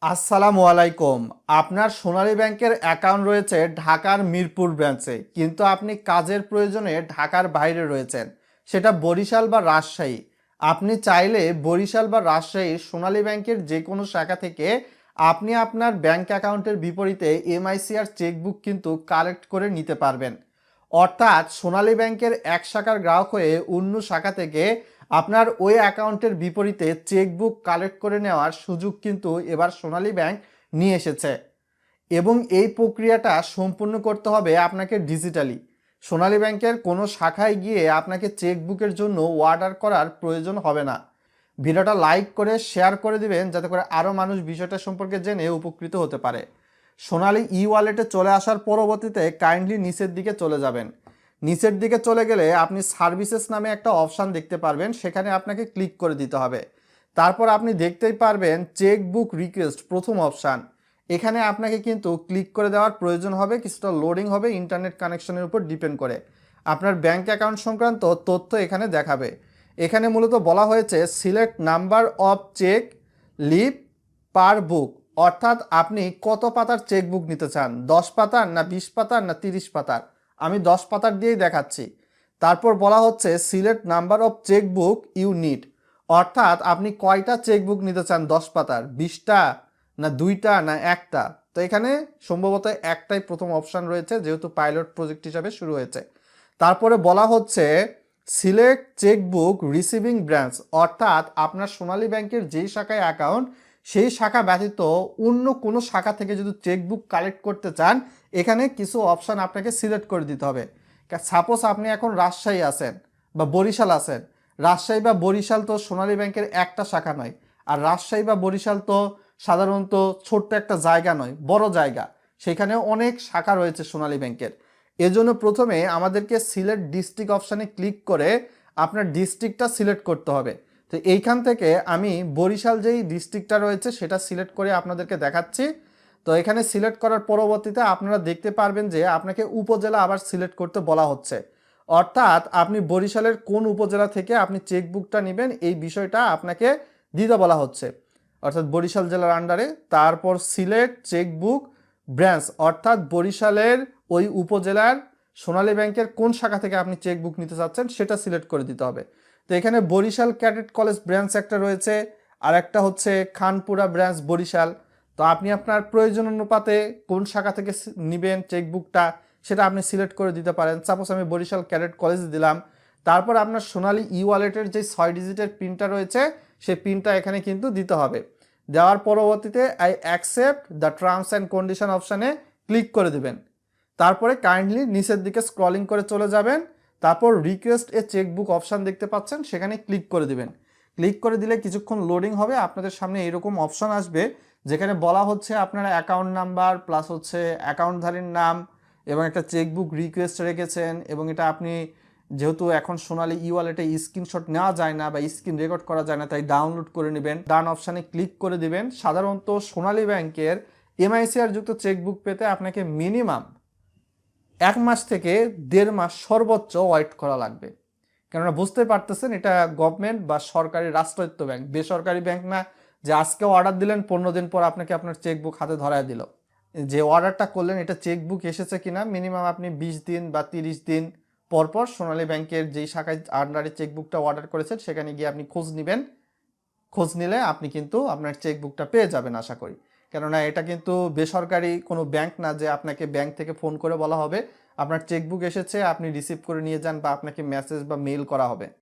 আসসালামু আলাইকুম। আপনার সোনালী ব্যাংকের অ্যাকাউন্ট রয়েছে ঢাকার মিরপুর ব্রাঞ্চে, কিন্তু আপনি কাজের প্রয়োজনে ঢাকার বাইরে রয়েছেন, সেটা বরিশাল বা রাজশাহী। আপনি চাইলে বরিশাল বা রাজশাহীর সোনালী ব্যাংকের যে কোনো শাখা থেকে আপনি আপনার ব্যাংক অ্যাকাউন্টের বিপরীতে এমআইসিআর চেকবুক কিন্তু কালেক্ট করে নিতে পারবেন। অর্থাৎ সোনালী ব্যাংকের এক শাখার গ্রাহক হয়ে অন্য শাখা থেকে আপনার ওই অ্যাকাউন্টের বিপরীতে চেকবুক কালেক্ট করে নেওয়ার সুযোগ কিন্তু এবার সোনালী ব্যাংক নিয়ে এসেছে, এবং এই প্রক্রিয়াটা সম্পূর্ণ করতে হবে আপনাকে ডিজিটালি। সোনালী ব্যাংকের কোনো শাখায় গিয়ে আপনাকে চেকবুকের জন্য অর্ডার করার প্রয়োজন হবে না। ভিডিওটা লাইক করে শেয়ার করে দিবেন, যাতে করে আরও মানুষ বিষয়টা সম্পর্কে জেনে উপকৃত হতে পারে। সোনালী ই ওয়ালেটে চলে আসার পরবর্তীতে কাইন্ডলি নিচের দিকে চলে যাবেন। নিচের দিকে চলে গেলে আপনি সার্ভিসেস নামে একটা অপশান দেখতে পারবেন, সেখানে আপনাকে ক্লিক করে দিতে হবে। তারপর আপনি দেখতেই পারবেন চেকবুক রিকোয়েস্ট, প্রথম অপশান। এখানে আপনাকে কিন্তু ক্লিক করে দেওয়ার প্রয়োজন হবে, কিছুটা লোডিং হবে, ইন্টারনেট কানেকশনের উপর ডিপেন্ড করে আপনার ব্যাংক অ্যাকাউন্ট সংক্রান্ত তথ্য এখানে দেখাবে। এখানে মূলত বলা হয়েছে select number of cheque leave per book, অর্থাৎ আপনি কত পাতার চেকবুক নিতে চান, 10 পাতার না 20 পাতার না 30 পাতার। আমি 10 পাতার দিয়েই দেখাচ্ছি। তারপর বলা হচ্ছে select number of chequebook you need, অর্থাৎ আপনি কয়টা চেকবুক নিতে চান, 10 পাতার, 20টা না 2টা না 1টা। তো এখানে সম্ভবত একটাই প্রথম অপশান রয়েছে, যেহেতু পাইলট প্রজেক্ট হিসাবে শুরু হয়েছে। তারপরে বলা হচ্ছে সিলেক্ট চেকবুক রিসিভিং ব্রাঞ্চ, অর্থাৎ আপনার সোনালী ব্যাংকের যেই শাখায় অ্যাকাউন্ট, সেই শাখা ব্যতীত অন্য কোনো শাখা থেকে যদি চেকবুক কালেক্ট করতে চান, এখানে কিছু অপশান আপনাকে সিলেক্ট করে দিতে হবে। সাপোজ আপনি এখন রাজশাহী আছেন বা বরিশাল আছেন। রাজশাহী বা বরিশাল তো সোনালী ব্যাংকের একটা শাখা নয়, আর রাজশাহী বা বরিশাল তো সাধারণত ছোট্ট একটা জায়গা নয়, বড় জায়গা। সেখানে অনেক শাখা রয়েছে সোনালী ব্যাংকের। এজন্য প্রথমে আমাদেরকে সিলেক্ট ডিস্ট্রিক্ট অপশানে ক্লিক করে আপনার ডিস্ট্রিক্টটা সিলেক্ট করতে হবে। তো এইখান থেকে আমি বরিশাল যেই ডিস্ট্রিক্টটা রয়েছে সেটা সিলেক্ট করে আপনাদেরকে দেখাচ্ছি। তো এখানে সিলেক্ট করার পরবর্তীতে আপনারা দেখতে পারবেন যে আপনাকে উপজেলা আবার সিলেক্ট করতে বলা হচ্ছে, অর্থাৎ আপনি বরিশালের কোন উপজেলা থেকে আপনি চেকবুকটা নেবেন এই বিষয়টা আপনাকে দিতে বলা হচ্ছে, অর্থাৎ বরিশাল জেলার আন্ডারে। তারপর সিলেক্ট চেকবুক ব্রাঞ্চ, অর্থাৎ বরিশালের ওই উপজেলার সোনালী ব্যাংকের কোন শাখা থেকে আপনি চেকবুক নিতে চাচ্ছেন সেটা সিলেক্ট করে দিতে হবে। তো এখানে বরিশাল ক্যাডেট কলেজ ব্রাঞ্চ একটা রয়েছে, আর একটা হচ্ছে খানপুরা ব্রাঞ্চ বরিশাল। তো আপনি আপনার প্রয়োজন অনুপাতে কোন শাখা থেকে নেবেন চেকবুকটা সেটা আপনি সিলেক্ট করে দিতে পারেন। সাপোজ আমি বরিশাল ক্যাডেট কলেজ দিলাম। তারপর আপনার সোনালী ই ওয়ালেটের যে 6 ডিজিটের পিনটা রয়েছে সেই পিনটা এখানে কিন্তু দিতে হবে। দেওয়ার পরবর্তীতে I accept the terms and condition অপশানে ক্লিক করে দেবেন। তারপরে কাইন্ডলি নিচের দিকে স্ক্রলিং করে চলে যাবেন। তারপর রিকোয়েস্ট এ চেকবুক অপশান দেখতে পাচ্ছেন, সেখানে ক্লিক করে দিবেন। ক্লিক করে দিলে কিছুক্ষণ লোডিং হবে, আপনাদের সামনে এরকম অপশান আসবে যেখানে বলা হচ্ছে আপনারা অ্যাকাউন্ট নাম্বার প্লাস হচ্ছে অ্যাকাউন্টধারীর নাম এবং একটা চেকবুক রিকোয়েস্ট রেখেছেন, এবং এটা আপনি যেহেতু এখন সোনালী ই ওয়ালেটে স্ক্রিনশট নেওয়া যায় না বা স্ক্রিন রেকর্ড করা যায় না, তাই ডাউনলোড করে নেবেন। ডান অপশানে ক্লিক করে দিবেন। সাধারণত সোনালী ব্যাংকের এমআইসিআর যুক্ত চেকবুক পেতে আপনাকে মিনিমাম 1 মাস থেকে 1.5 মাস সর্বোচ্চ ওয়েট করা লাগবে। কেননা বুঝতে পারতেছেন এটা গভর্নমেন্ট বা সরকারি রাষ্ট্রায়ত্ত ব্যাংক, বেসরকারি ব্যাংক না যে আজকে অর্ডার দিলেন 15 দিন পর আপনাকে আপনার চেকবুক হাতে ধরায় দিল। যে অর্ডারটা করলেন এটা চেকবুক এসেছে কিনা মিনিমাম আপনি 20 দিন বা 30 দিন পর পর সোনালী ব্যাংকের যেই শাখায় আন্ডারে চেকবুকটা অর্ডার করেছেন সেখানে গিয়ে আপনি খোঁজ নেবেন। খোঁজ নিলে আপনি কিন্তু আপনার চেকবুকটা পেয়ে যাবেন আশা করি। কেননা এটা কিন্তু বেসরকারি কোনো ব্যাংক না যে আপনাকে ব্যাংক থেকে ফোন করে বলা হবে আপনার চেকবুক এসেছে আপনি রিসিভ করে নিয়ে যান, বা আপনাকে মেসেজ বা মেইল করা হবে।